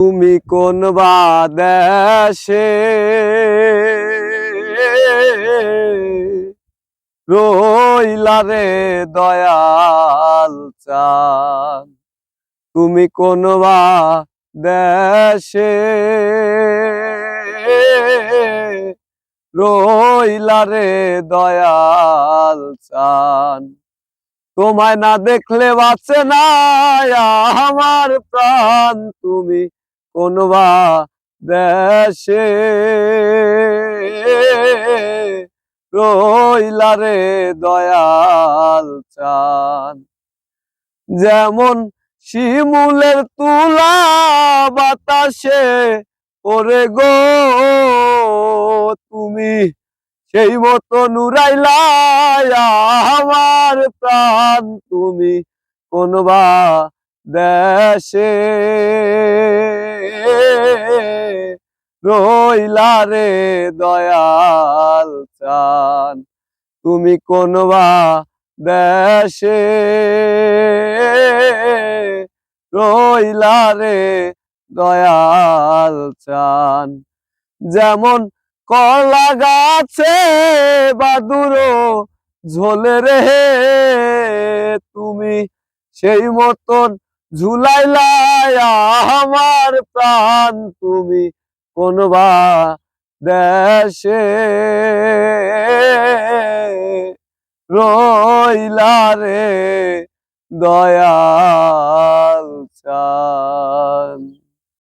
তুমি কোন বা দেশে রইলা রে দয়াল চাঁদ, তুমি কোন বা দেশে রইলা রে দয়াল চাঁদ। তোমায় না দেখলে বাঁচে না আমার প্রাণ, তুমি কোন বা দেশে রইলা রে দয়াল চাঁদ। যেমন শিমুলের তুলা বাতাসে ওরে গো, তুমি সেই মতো নুরাইলা আমার প্রাণ, তুমি কোন বা দেশে রইলা রে দয়াল চাঁদ, তুমি কোন বা দেশে রইলা রে দয়াল চাঁদ। যেমন কলা গাছে বাদুর ঝোলে রে, তুমি সেই মতন ঝুলাইলা আমার প্রাণ, তুমি কোন বা দেশে রইলা রে দয়াল চাঁদ।